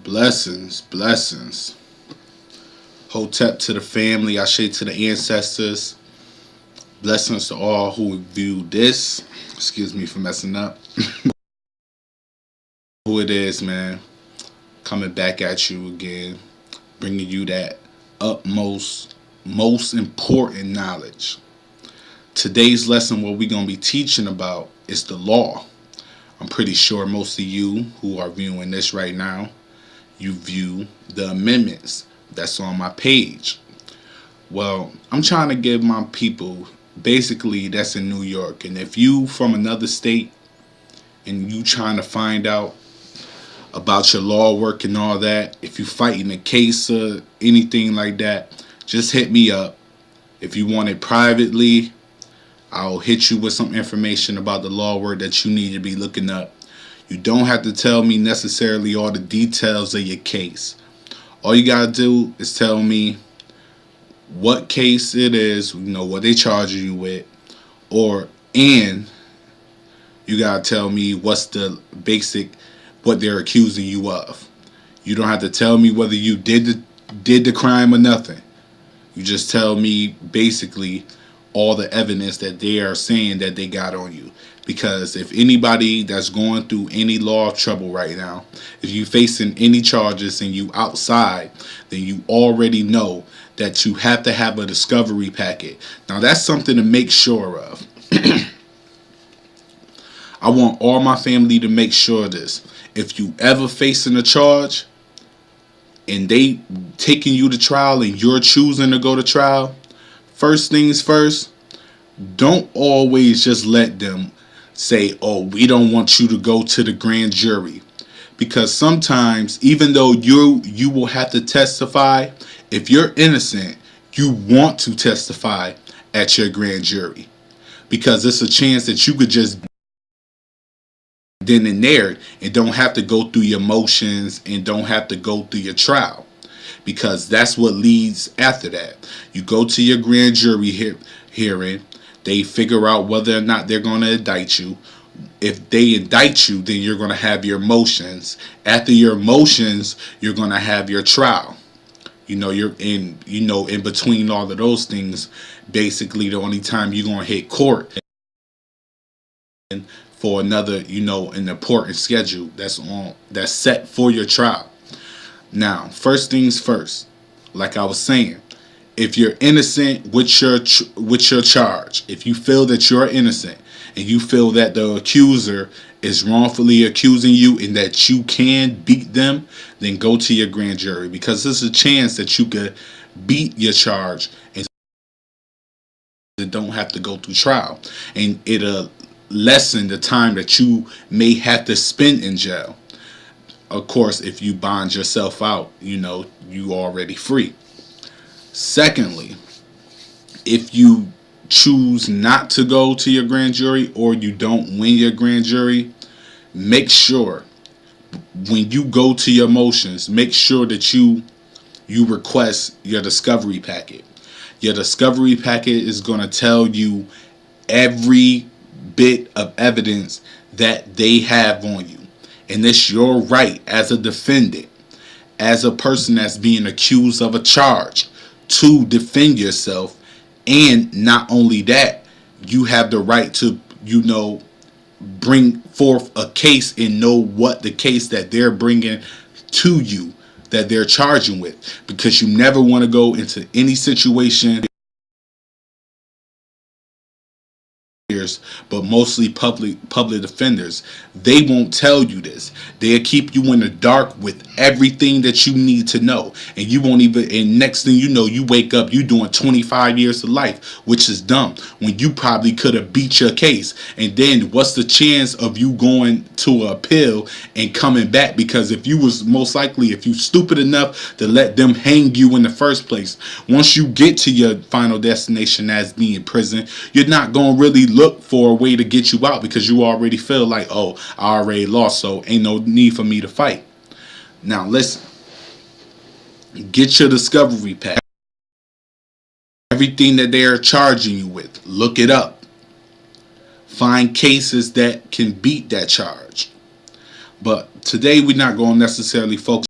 Blessings, blessings. Hotep to the family, Ashe to the ancestors. Blessings to all who view this. Excuse me for messing up. Who it is, man. Coming back at you again. Bringing you that utmost, most important knowledge. Today's lesson, what we're going to be teaching about is the law. I'm pretty sure most of you who are viewing this right now, you view the amendments that's on my page. Well, I'm trying to give my people, basically that's in New York, and if you from another state and you trying to find out about your law work and all that, if you fighting a case or anything like that, just hit me up. If you want it privately, I'll hit you with some information about the law work that you need to be looking up. You don't have to tell me necessarily all the details of your case. All you gotta do is tell me what case it is, what they charging you with, and you gotta tell me what's the basic, what they're accusing you of. You don't have to tell me whether you did the crime or nothing. You just tell me basically all the evidence that they are saying that they got on you. Because if anybody that's going through any law of trouble right now, if you facing any charges and you outside, then you already know that you have to have a discovery packet. Now that's something to make sure of. I want all my family to make sure of this. If you ever facing a charge and they taking you to trial and you're choosing to go to trial, first things first, don't always just let them say, oh, we don't want you to go to the grand jury. Because sometimes, even though you will have to testify, if you're innocent, you want to testify at your grand jury. Because it's a chance that you could just then and there and don't have to go through your motions and don't have to go through your trial. Because that's what leads after that. You go to your grand jury hearing. They figure out whether or not they're going to indict you. If they indict you, then you're going to have your motions. After your motions, you're going to have your trial. You're in between all of those things. Basically, the only time you're going to hit court for another, an important schedule that's set for your trial. Now, first things first, like I was saying, if you're innocent with your charge, if you feel that you're innocent and you feel that the accuser is wrongfully accusing you and that you can beat them, then go to your grand jury, because there's a chance that you could beat your charge and don't have to go through trial, and it'll lessen the time that you may have to spend in jail. Of course, if you bond yourself out, you already free. Secondly, if you choose not to go to your grand jury or you don't win your grand jury, make sure when you go to your motions, make sure that you request your discovery packet. Your discovery packet is going to tell you every bit of evidence that they have on you. And it's your right as a defendant, as a person that's being accused of a charge, to defend yourself. And not only that, you have the right to bring forth a case and know what the case that they're bringing to you that they're charging with, because you never want to go into any situation, but mostly public defenders, they won't tell you this. They'll keep you in the dark with everything that you need to know, and you won't even, and next thing you know, you wake up, you doing 25 years of life, which is dumb, when you probably could have beat your case. And then what's the chance of you going to appeal and coming back? Because if you stupid enough to let them hang you in the first place, once you get to your final destination as being prison, you're not going to really look for a way to get you out, because you already feel like, oh, I already lost, so ain't no need for me to fight. Now listen, get your discovery pack. Everything that they are charging you with, look it up. Find cases that can beat that charge. But today we're not going to necessarily focus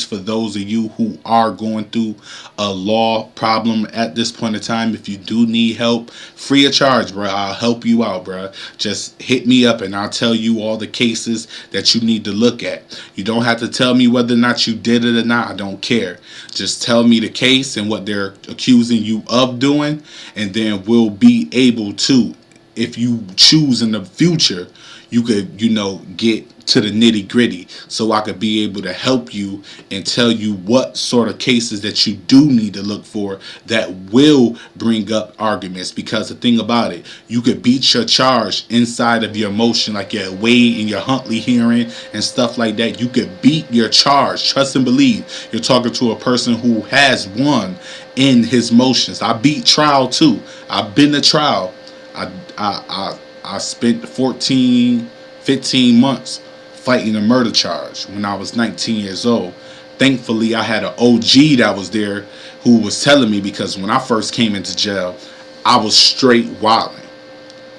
for those of you who are going through a law problem at this point in time. If you do need help, free of charge, bro, I'll help you out, bro. Just hit me up and I'll tell you all the cases that you need to look at. You don't have to tell me whether or not you did it or not. I don't care. Just tell me the case and what they're accusing you of doing, and then we'll be able to, if you choose in the future, you could, get to the nitty gritty, so I could be able to help you and tell you what sort of cases that you do need to look for that will bring up arguments. Because the thing about it, you could beat your charge inside of your motion, like your Wade and your Huntley hearing and stuff like that. You could beat your charge. Trust and believe. You're talking to a person who has won in his motions. I beat trial too. I've been to trial. I spent 15 months fighting a murder charge when I was 19 years old. Thankfully, I had an OG that was there who was telling me, because when I first came into jail, I was straight wilding.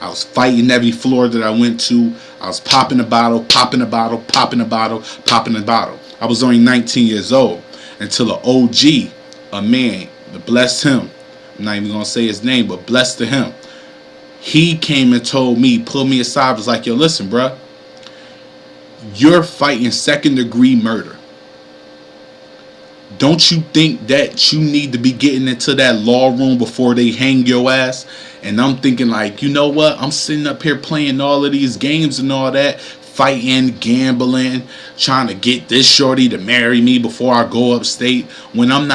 I was fighting every floor that I went to. I was popping a bottle, popping a bottle, popping a bottle, popping a bottle. I was only 19 years old until an OG, a man, bless him. I'm not even going to say his name, but bless to him. He came and told me, pulled me aside, was like, yo, listen, bruh, you're fighting second-degree murder. Don't you think that you need to be getting into that law room before they hang your ass? And I'm thinking, like, you know what? I'm sitting up here playing all of these games and all that, fighting, gambling, trying to get this shorty to marry me before I go upstate, when I'm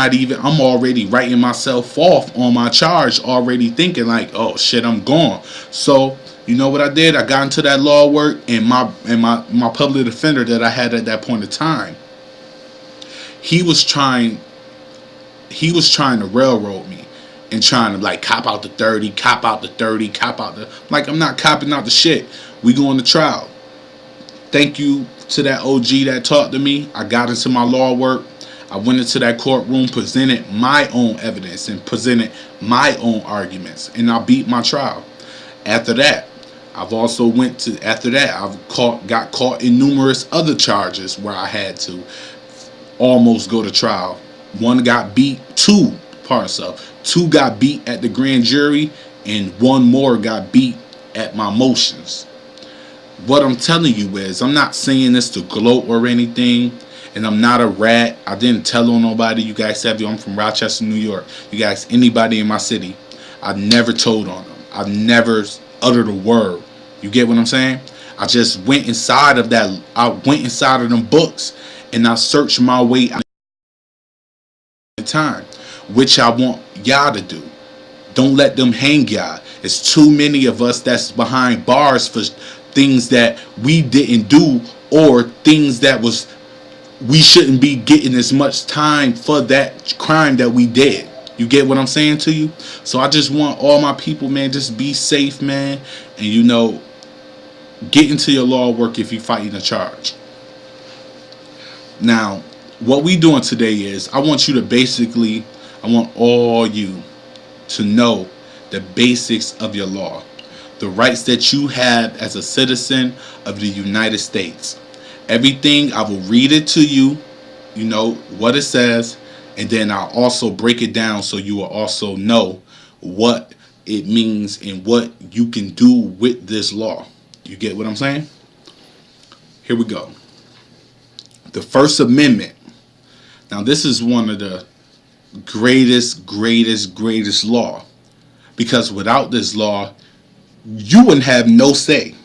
already writing myself off on my charge, already thinking like, oh shit, I'm gone. So you know what I did? I got into that law work, and my public defender that I had at that point in time, he was trying to railroad me and trying to like cop out the 30, cop out the 30, cop out the, like, I'm not copping out the shit. We going to trial. Thank you to that OG that talked to me. I got into my law work. I went into that courtroom, presented my own evidence and presented my own arguments, and I beat my trial. After that, I've got caught in numerous other charges where I had to almost go to trial. One got beat, two got beat at the grand jury, and one more got beat at my motions. What I'm telling you is, I'm not saying this to gloat or anything, and I'm not a rat. I didn't tell on nobody. You guys have you. I'm from Rochester, New York. You guys, anybody in my city, I never told on them. I never uttered a word. You get what I'm saying? I just went inside of that. I went inside of them books, and I searched my way out in time, which I want y'all to do. Don't let them hang y'all. It's too many of us that's behind bars for things that we didn't do, or things that we shouldn't be getting as much time for that crime that we did. You get what I'm saying to you? So I just want all my people, man, just be safe, man, and get into your law work if you're fighting a charge. Now, what we doing today is, I want all you to know the basics of your law, the rights that you have as a citizen of the United States. Everything, I will read it to you, what it says, and then I'll also break it down so you will also know what it means and what you can do with this law. You get what I'm saying? Here we go. The First Amendment. Now, this is one of the greatest law, because without this law, you wouldn't have no say.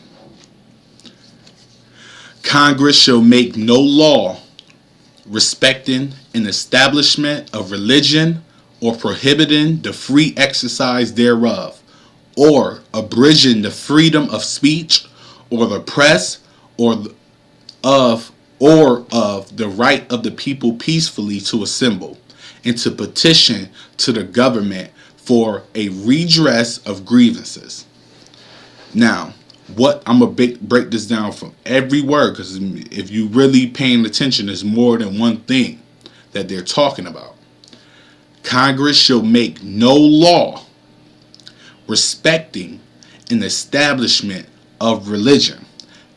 Congress shall make no law respecting an establishment of religion or prohibiting the free exercise thereof, or abridging the freedom of speech or the press, or of the right of the people peacefully to assemble and to petition to the government for a redress of grievances. Now, what I'm going to break this down from every word, because if you really paying attention, there's more than one thing that they're talking about. Congress shall make no law respecting an establishment of religion.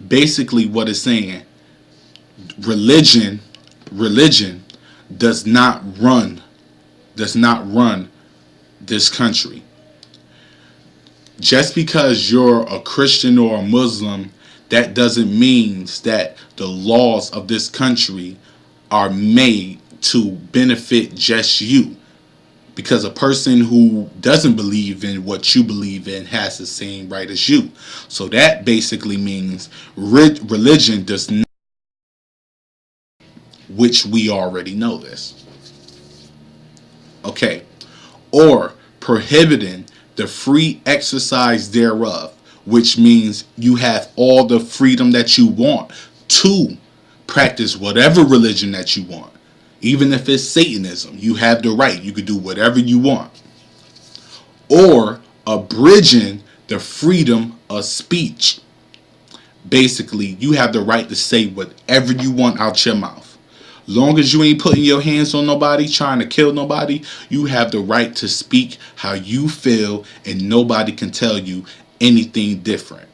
Basically what it's saying, religion does not run this country. Just because you're a Christian or a Muslim, that doesn't mean that the laws of this country are made to benefit just you. Because a person who doesn't believe in what you believe in has the same right as you. So that basically means religion does not, which we already know this. Okay. Or prohibiting the free exercise thereof, which means you have all the freedom that you want to practice whatever religion that you want. Even if it's Satanism, you have the right. You could do whatever you want. Or abridging the freedom of speech. Basically, you have the right to say whatever you want out your mouth. Long as you ain't putting your hands on nobody, trying to kill nobody, you have the right to speak how you feel, and nobody can tell you anything different.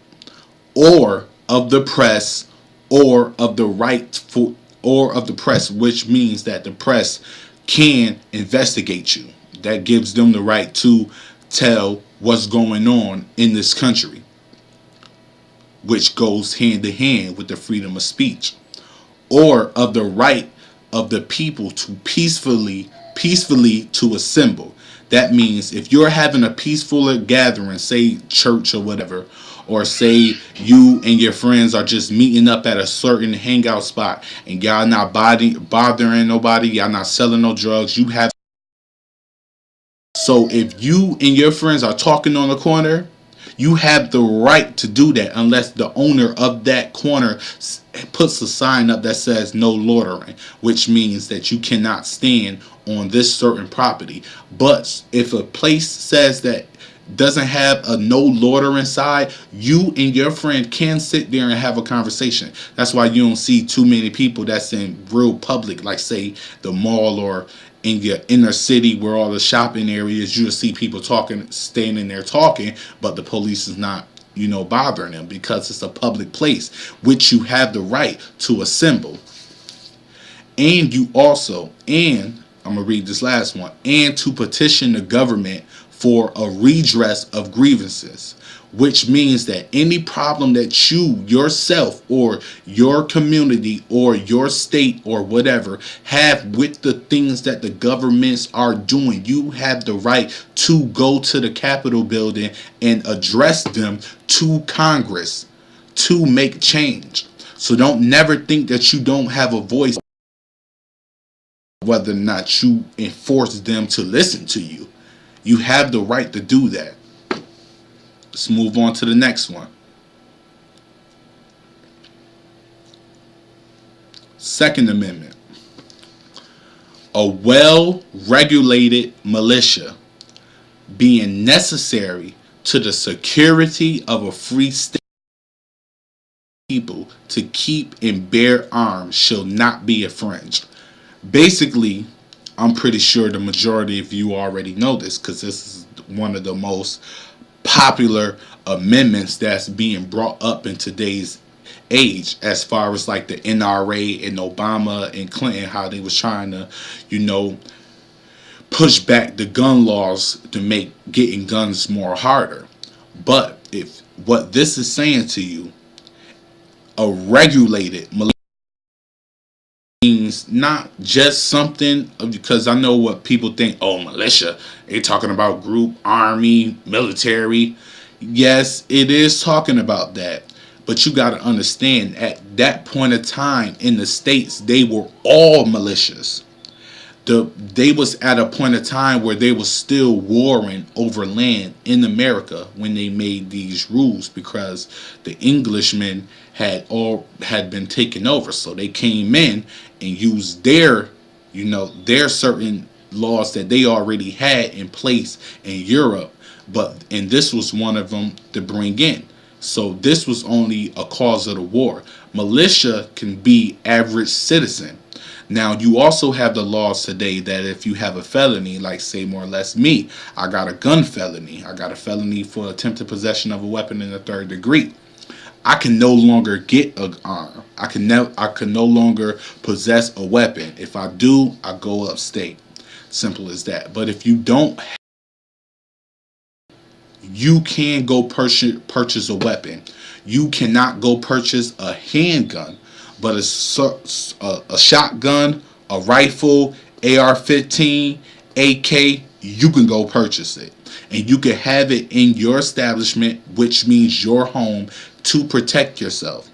Or of the press, or of the right for, or of the press, which means that the press can investigate you. That gives them the right to tell what's going on in this country, which goes hand in hand with the freedom of speech. Or of the right of the people to peacefully to assemble. That means if you're having a peaceful gathering, say church or whatever, or say you and your friends are just meeting up at a certain hangout spot and y'all not bothering nobody, y'all not selling no drugs, you have. So if you and your friends are talking on the corner, you have the right to do that unless the owner of that corner puts a sign up that says no loitering, which means that you cannot stand on this certain property. But if a place says that doesn't have a no loitering sign, you and your friend can sit there and have a conversation. That's why you don't see too many people that's in real public, like say the mall or in your inner city where all the shopping areas, you'll see people talking, standing there talking, but the police is not, bothering them because it's a public place, which you have the right to assemble. And you also, and I'm going to read this last one, and to petition the government for a redress of grievances, which means that any problem that you yourself or your community or your state or whatever have with the things that the governments are doing, you have the right to go to the Capitol building and address them to Congress to make change. So don't never think that you don't have a voice, whether or not you enforce them to listen to you. You have the right to do that. Let's move on to the next one. Second Amendment. A well-regulated militia being necessary to the security of a free state, people to keep and bear arms shall not be infringed. Basically, I'm pretty sure the majority of you already know this because this is one of the most popular amendments that's being brought up in today's age, as far as like the NRA and Obama and Clinton, how they was trying to, push back the gun laws to make getting guns more harder. But if what this is saying to you, a regulated militia means not just something, because I know what people think, oh, militia, they're talking about group, army, military. Yes, it is talking about that. But you got to understand, at that point of time in the States, they were all militias. They was at a point of time where they was still warring over land in America when they made these rules, because the Englishmen had been taken over. So they came in and used their certain laws that they already had in place in Europe, and this was one of them to bring in. So this was only a cause of the war. Militia can be average citizen. Now, you also have the laws today that if you have a felony, like say more or less me, I got a gun felony. I got a felony for attempted possession of a weapon in the third degree. I can no longer get a arm. I can no longer possess a weapon. If I do, I go upstate. Simple as that. But if you don't, you can go purchase a weapon. You cannot go purchase a handgun, but a shotgun, a rifle, AR-15, AK, you can go purchase it. And you can have it in your establishment, which means your home, to protect yourself.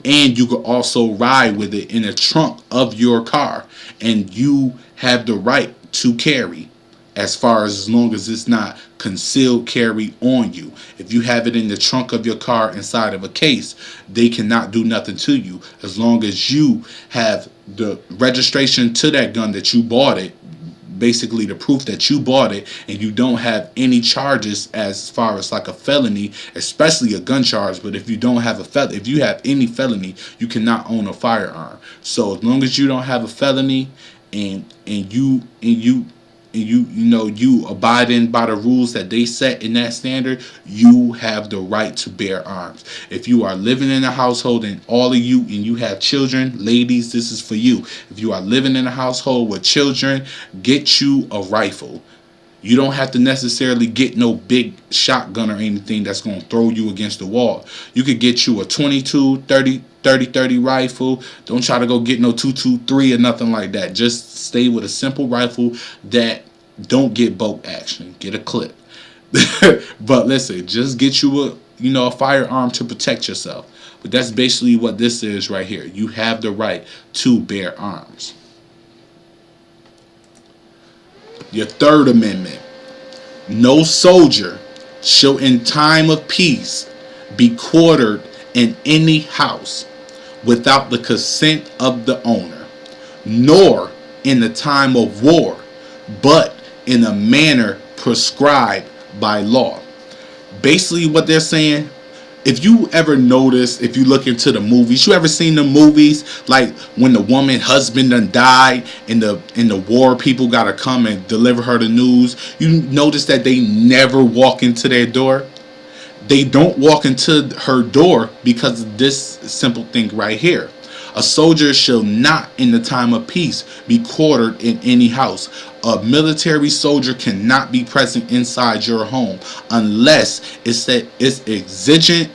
And you can also ride with it in the trunk of your car. And you have the right to carry, as long as it's not concealed carry on you. If you have it in the trunk of your car inside of a case, they cannot do nothing to you as long as you have the registration to that gun that you bought it, basically the proof that you bought it, and you don't have any charges as far as like a felony, especially a gun charge. But if you don't have if you have any felony, you cannot own a firearm. So as long as you don't have a felony and you abiding by the rules that they set in that standard, you have the right to bear arms. If you are living in a household, and all of you, and you have children, ladies, this is for you. If you are living in a household with children, get you a rifle. You don't have to necessarily get no big shotgun or anything that's going to throw you against the wall. You could get you a 22, 30 rifle. Don't try to go get no 223 or nothing like that. Just stay with a simple rifle that don't get bolt action. Get a clip. But listen, just get you a firearm to protect yourself. But that's basically what this is right here. You have the right to bear arms. Your Third Amendment. No soldier shall in time of peace be quartered in any house without the consent of the owner, nor in the time of war, but in a manner prescribed by law. Basically what they're saying, if you ever notice, if you look into the movies, you ever seen the movies like when the woman husband done died and the war people gotta come and deliver her the news, you notice that they never walk into their door. They don't walk into her door because of this simple thing right here. A soldier shall not in the time of peace be quartered in any house. A military soldier cannot be present inside your home unless it's exigent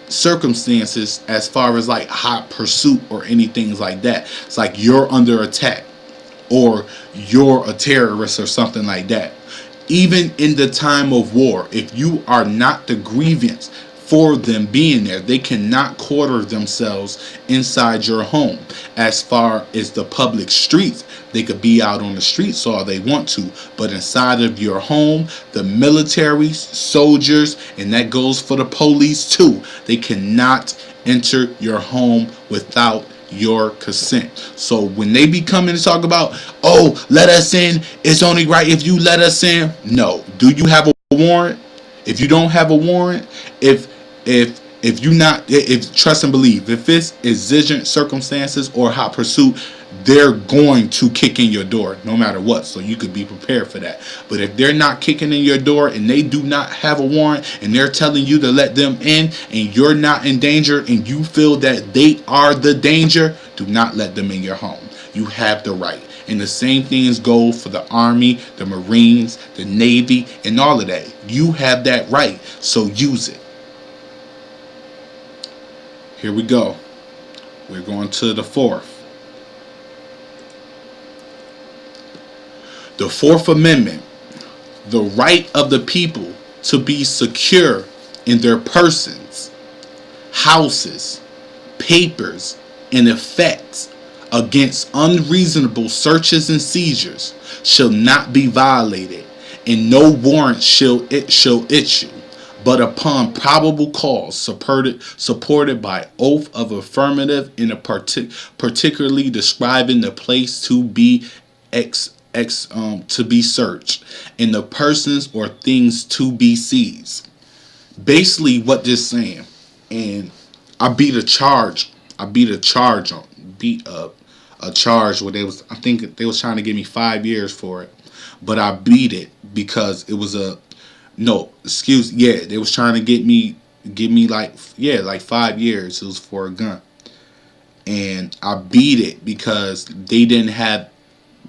circumstances, as far as like hot pursuit or anything like that. It's like you're under attack or you're a terrorist or something like that. Even in the time of war, if you are not the grievance for them being there, they cannot quarter themselves inside your home. As far as the public streets, they could be out on the streets all they want to, but inside of your home, the military, soldiers, and that goes for the police too, they cannot enter your home without your consent. So when they be coming to talk about, oh, let us in, it's only right if you let us in. No. Do you have a warrant? If you don't have a warrant, if trust and believe, if it's exigent circumstances or hot pursuit, they're going to kick in your door no matter what. So you could be prepared for that. But if they're not kicking in your door and they do not have a warrant and they're telling you to let them in and you're not in danger and you feel that they are the danger, do not let them in your home. You have the right. And the same things go for the Army, the Marines, the Navy, and all of that. You have that right, so use it. Here we go. We're going to the fourth. The Fourth Amendment. The right of the people to be secure in their persons, houses, papers, and effects against unreasonable searches and seizures shall not be violated, and no warrant shall issue, but upon probable cause supported by oath of affirmative in a particularly describing the place to be to be searched and the persons or things to be seized. Basically what this saying, and I beat a charge on a charge where I think they was trying to give me 5 years for it, but I beat it because it was they was trying to get me Give me like 5 years. It was for a gun. And I beat it because they didn't have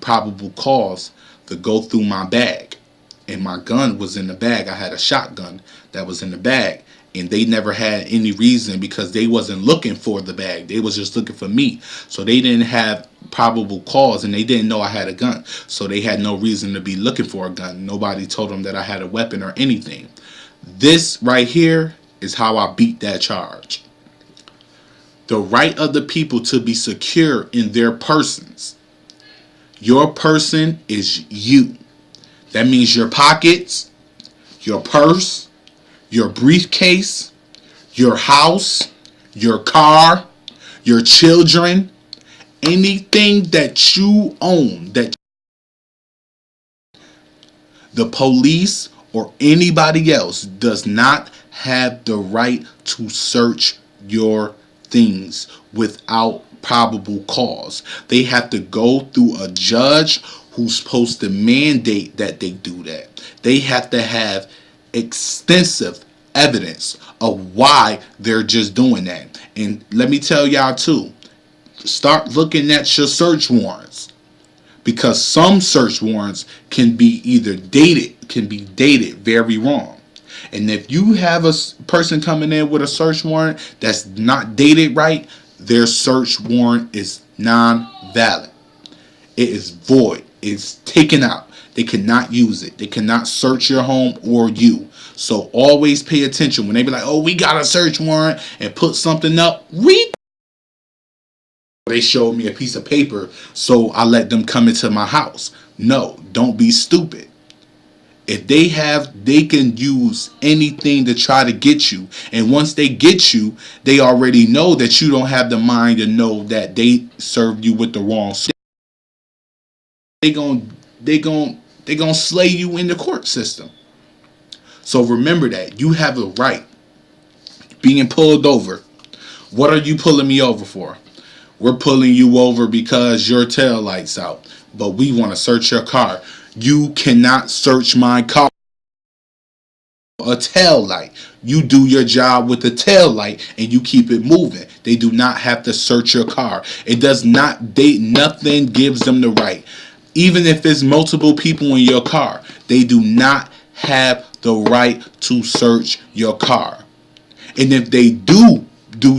probable cause to go through my bag. And my gun was in the bag. I had a shotgun that was in the bag. And they never had any reason because they wasn't looking for the bag. They was just looking for me. So they didn't have probable cause and they didn't know I had a gun. So they had no reason to be looking for a gun. Nobody told them that I had a weapon or anything. This right here is how I beat that charge. The right of the people to be secure in their persons. Your person is you. That means your pockets, your purse, your briefcase, your house, your car, your children, anything that you own that the police or anybody else does not have the right to search your things without probable cause. They have to go through a judge who's supposed to mandate that they do that. They have to have extensive evidence of why they're just doing that. And let me tell y'all too, start looking at your search warrants, because some search warrants can be dated very wrong. And if you have a person coming in with a search warrant that's not dated right, their search warrant is non-valid. It is void. It's taken out. They cannot use it. They cannot search your home or you. So always pay attention. When they be like, oh, we got a search warrant and put something up, read. They showed me a piece of paper, so I let them come into my house. No, don't be stupid. If they can use anything to try to get you. And once they get you, they already know that you don't have the mind to know that they served you with the wrong. They gon' slay you in the court system. So remember that. You have a right. Being pulled over. What are you pulling me over for? We're pulling you over because your tail light's out. But we want to search your car. You cannot search my car. A tail light. You do your job with the tail light and you keep it moving. They do not have to search your car. It does not. Nothing gives them the right. Even if it's multiple people in your car, they do not have the right to search your car. And if they do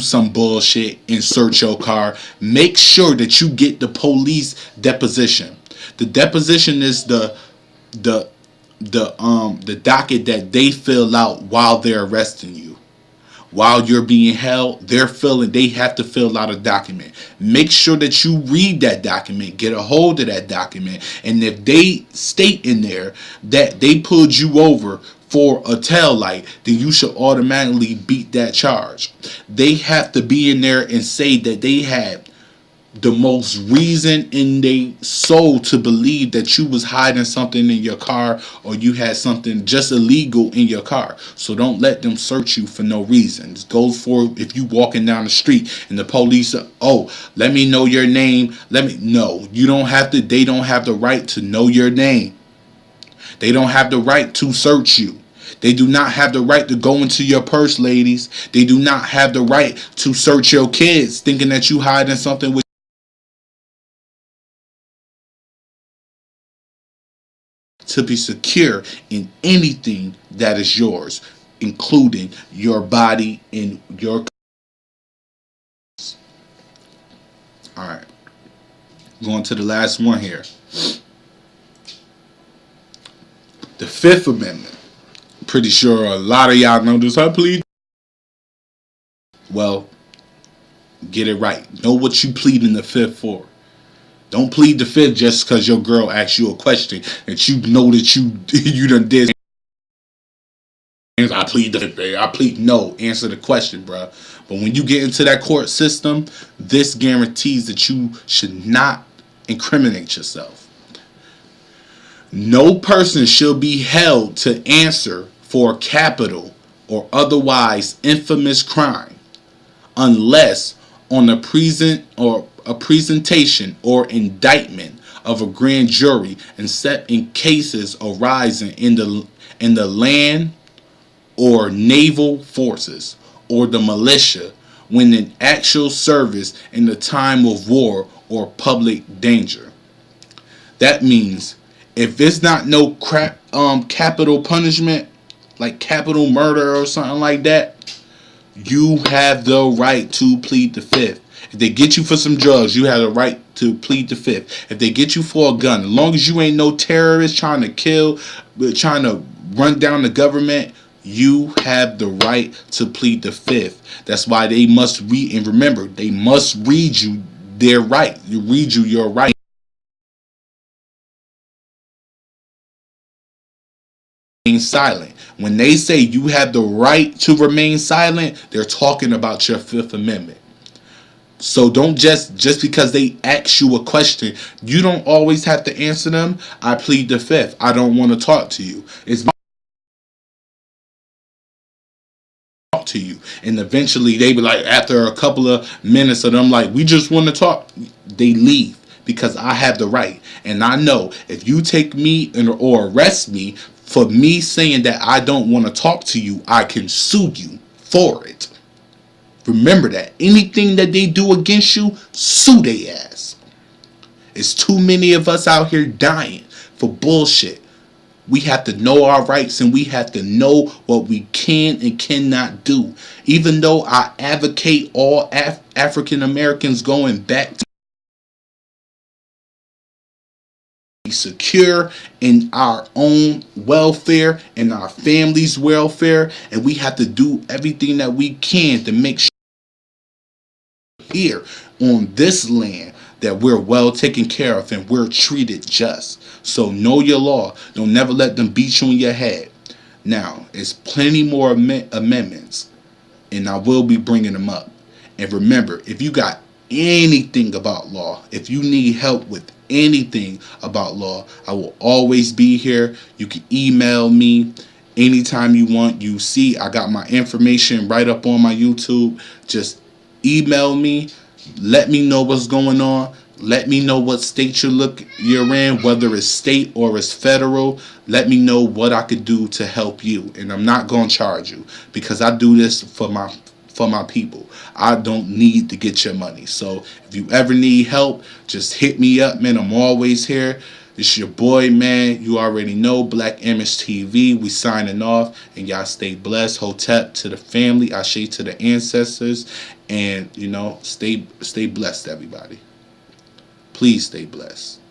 some bullshit and search your car, make sure that you get the police deposition. The deposition is the docket that they fill out while they're arresting you. While you're being held, they have to fill out a document. Make sure that you read that document, get a hold of that document, and if they state in there that they pulled you over for a tail light, then you should automatically beat that charge. They have to be in there and say that they had the most reason in their soul to believe that you was hiding something in your car or you had something just illegal in your car. So don't let them search you for no reason. It goes for if you walking down the street and the police let me know your name. No, you don't have to. They don't have the right to know your name. They don't have the right to search you. They do not have the right to go into your purse, ladies. They do not have the right to search your kids thinking that you hiding something with to be secure in anything that is yours, including your body and your. All right, going to the last one here. The Fifth Amendment. Pretty sure a lot of y'all know this. I plead. Well, get it right. Know what you plead in the Fifth for. Don't plead the Fifth just because your girl asks you a question that you know that you done did. I plead the Fifth. I plead no. Answer the question, bro. But when you get into that court system, this guarantees that you should not incriminate yourself. No person shall be held to answer for capital or otherwise infamous crime unless on a presentation or indictment of a grand jury except in cases arising in the land or naval forces or the militia when in actual service in the time of war or public danger. That means if it's not no capital punishment, like capital murder or something like that, you have the right to plead the fifth. If they get you for some drugs, you have the right to plead the fifth. If they get you for a gun, as long as you ain't no terrorist trying to kill, trying to run down the government, you have the right to plead the fifth. That's why they must read, and remember, they must read you their right. You read you your right. Remain silent. When they say you have the right to remain silent, they're talking about your Fifth Amendment. So don't just because they ask you a question, you don't always have to answer them. I plead the fifth. I don't want to talk to you. It's talk to you. And eventually they be like, after a couple of minutes of them like, we just want to talk, they leave because I have the right. And I know if you take me or arrest me for me saying that I don't want to talk to you, I can sue you for it. Remember that. Anything that they do against you, sue their ass. It's too many of us out here dying for bullshit. We have to know our rights and we have to know what we can and cannot do. Even though I advocate all African Americans going back to be secure in our own welfare and our family's welfare, and we have to do everything that we can to make sure here on this land that we're well taken care of and we're treated just. So know your law. Don't never let them beat you in your head. Now, there's plenty more amendments, and I will be bringing them up. And remember, if you got anything about law, if you need help with anything about law, I will always be here. You can email me anytime you want. You see, I got my information right up on my YouTube. Just email me. Let me know what's going on. Let me know what state you're in, whether it's state or it's federal. Let me know what I could do to help you. And I'm not going to charge you because I do this for my people. I don't need to get your money. So if you ever need help, just hit me up, man. I'm always here. It's your boy, man. You already know, Black Image TV. We signing off, and y'all stay blessed. Hotep to the family. Ashe to the ancestors, and stay blessed, everybody. Please stay blessed.